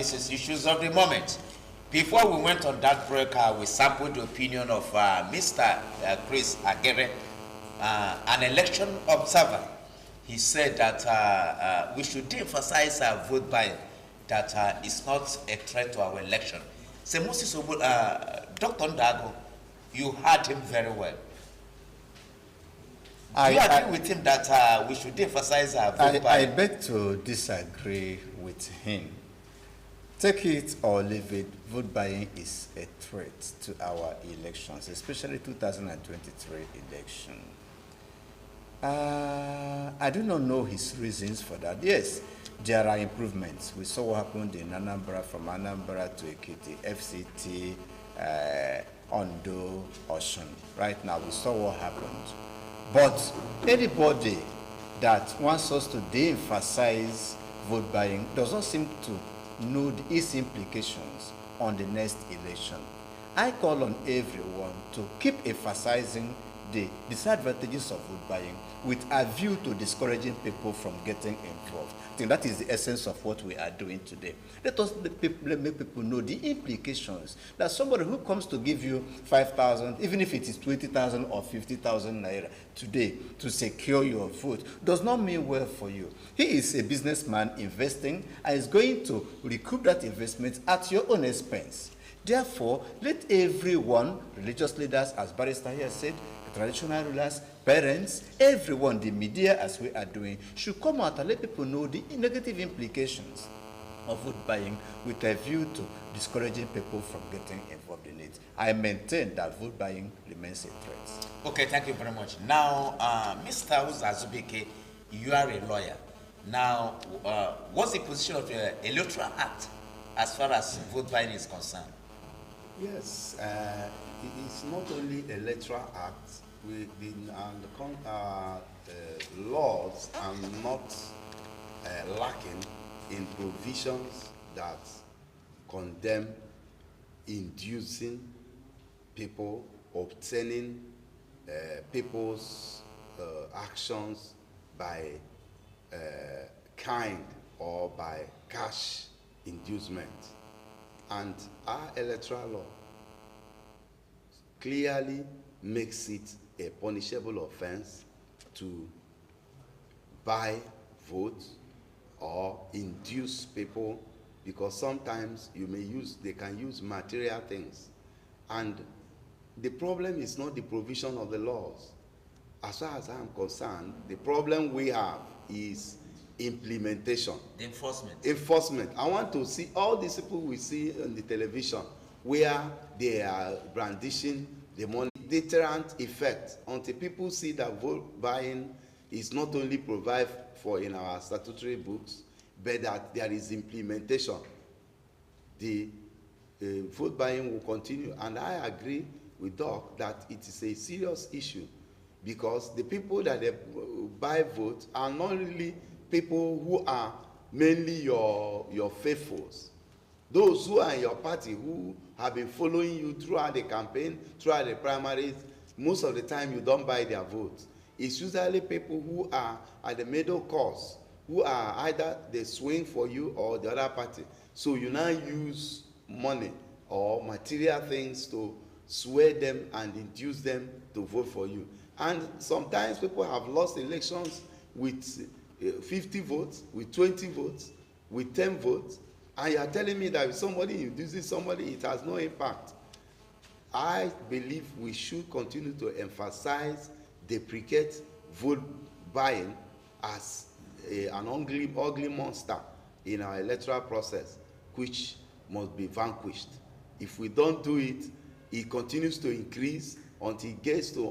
this is Issues of the Moment. Before we went on that break, we sampled the opinion of Mr. Chris Agere, an election observer. He said that we should de-emphasize vote buying, that it's not a threat to our election. So, Moses Dr. Ndago, you heard him very well. Do you agree with him that we should de-emphasize vote buying? I beg to disagree with him. Take it or leave it, vote buying is a threat to our elections, especially 2023 election. I do not know his reasons for that. Yes, there are improvements. We saw what happened in Anambra, from Anambra to Ekiti, FCT, Ondo, Osun. Right now, we saw what happened. But anybody that wants us to de-emphasize vote buying does not seem to know its implications on the next election. I call on everyone to keep emphasizing the disadvantages of vote buying with a view to discouraging people from getting involved. I think that is the essence of what we are doing today. Let us make people know the implications that somebody who comes to give you 5,000, even if it is 20,000 or 50,000 naira today to secure your vote, does not mean well for you. He is a businessman investing and is going to recoup that investment at your own expense. Therefore, let everyone, religious leaders, as Barrister here said, traditional rulers, parents, everyone, the media, as we are doing, should come out and let people know the negative implications of vote buying with a view to discouraging people from getting involved in it. I maintain that vote buying remains a threat. Okay, thank you very much. Now, Mr. Uzazubike, you are a lawyer. Now, what's the position of the Electoral Act as far as vote buying is concerned? Yes, it's not only Electoral Act. The laws are not lacking in provisions that condemn inducing people, obtaining people's actions by kind or by cash inducement. And our electoral law clearly makes it a punishable offense to buy votes or induce people, because sometimes they can use material things. And the problem is not the provision of the laws. As far as I'm concerned, the problem we have is implementation. The enforcement. Enforcement. I want to see all these people we see on the television where they are brandishing the money. Deterrent effect, until people see that vote buying is not only provided for in our statutory books, but that there is implementation. The vote buying will continue, and I agree with Doc that it is a serious issue, because the people that they buy votes are not really people who are mainly your faithfuls. Those who are in your party, who have been following you throughout the campaign, throughout the primaries, most of the time you don't buy their votes. It's usually people who are at the middle course, who are either they swing for you or the other party. So you now use money or material things to sway them and induce them to vote for you. And sometimes people have lost elections with 50 votes, with 20 votes, with 10 votes. And you are telling me that if somebody induces somebody, it has no impact. I believe we should continue to emphasize, deprecate vote buying as an ugly monster in our electoral process, which must be vanquished. If we don't do it, it continues to increase until it gets to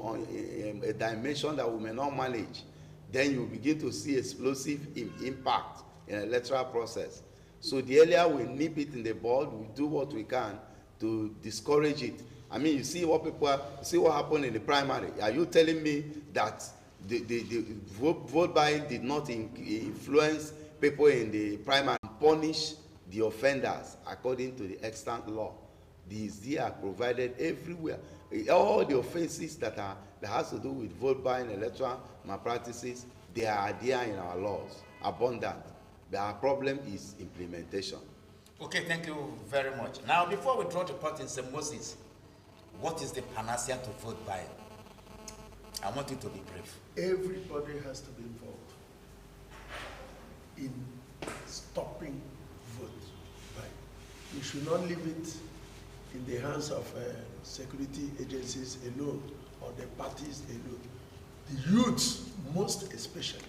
a dimension that we may not manage. Then you begin to see explosive impact in the electoral process. So the earlier we nip it in the bud, we do what we can to discourage it. I mean, you see what happened in the primary. Are you telling me that the vote buying did not influence people in the primary and punish the offenders according to the extant law? These are provided everywhere. All the offenses that has to do with vote buying, electoral malpractices, they are there in our laws, abundant. Our problem is implementation. Okay, thank you very much. Now, before we draw the curtain, St. Moses, what is the panacea to vote by? I want you to be brief. Everybody has to be involved in stopping vote buying. We should not leave it in the hands of security agencies alone or the parties alone. The youth, most especially,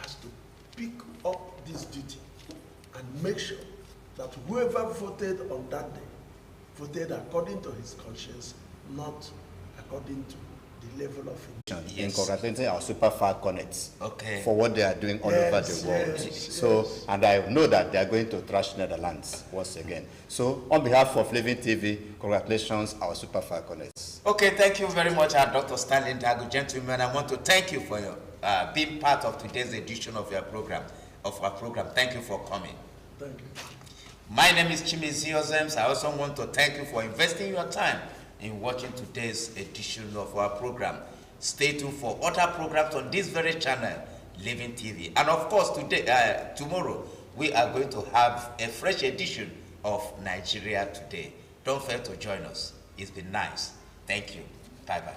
has to pick up this duty and make sure that whoever voted on that day voted according to his conscience, not according to the level of in congratulating our super far connects for what they are doing all over the world. And I know that they are going to trash Netherlands once again. So on behalf of Living TV, congratulations our super far connects. Okay, thank you very much, Dr. Stanley Dago. Gentlemen, I want to thank you for your being part of today's edition of our program. Thank you for coming. Thank you. My name is Chimizi Ozems. I also want to thank you for investing your time in watching today's edition of our program. Stay tuned for other programs on this very channel, Living TV. And of course, tomorrow, we are going to have a fresh edition of Nigeria Today. Don't fail to join us. It's been nice. Thank you. Bye-bye.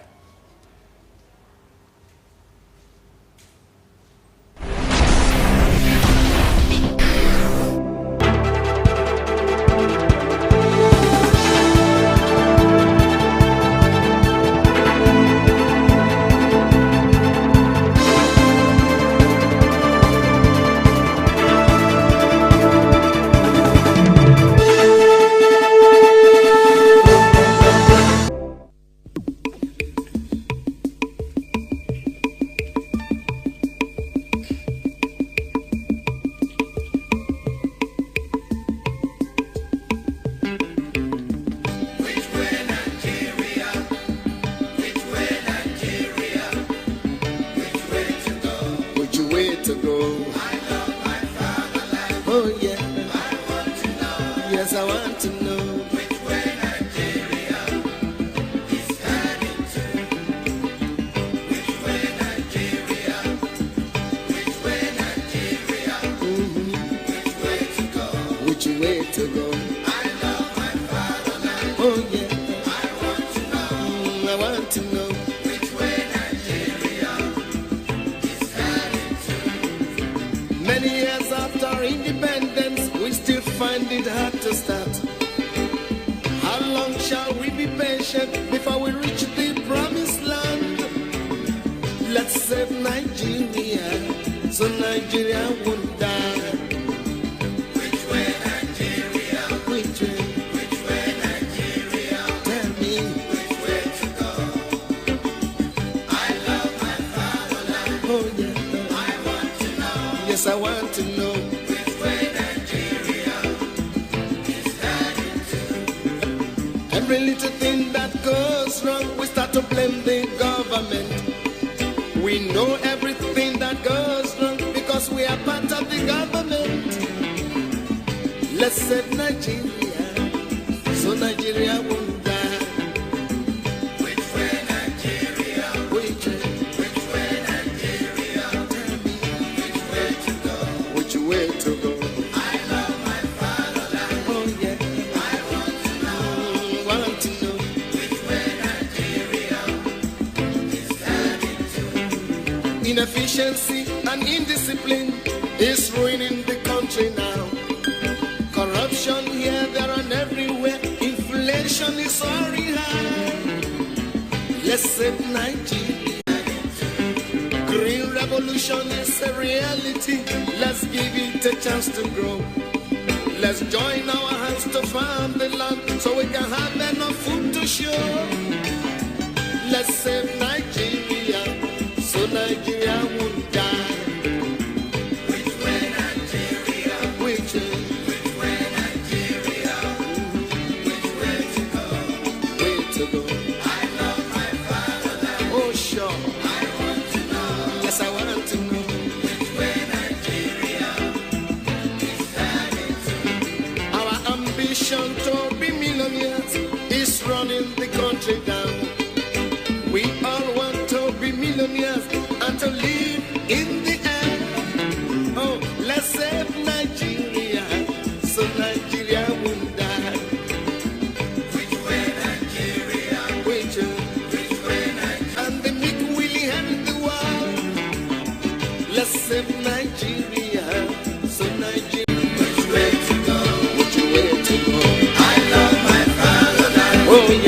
Inefficiency and indiscipline is ruining the country now. Corruption here, there, and everywhere. Inflation is soaring high. Let's save Nigeria. Green revolution is a reality. Let's give it a chance to grow. Let's join our hands to farm the land so we can have enough food to show. Let's save Nigeria so Nigeria won't die. Which way Nigeria? Which way Nigeria? Which way to go? Way to go. I love my fatherland. Oh sure. I want to know. Yes, I want to know. Which way Nigeria is heading to? Our ambition to be millionaires is running the country down. We all want to be millionaires and to live in the air. Oh, let's save Nigeria so Nigeria save Nigeria. So Nigeria, which way to go? Which way to go? I love my fatherland. Oh.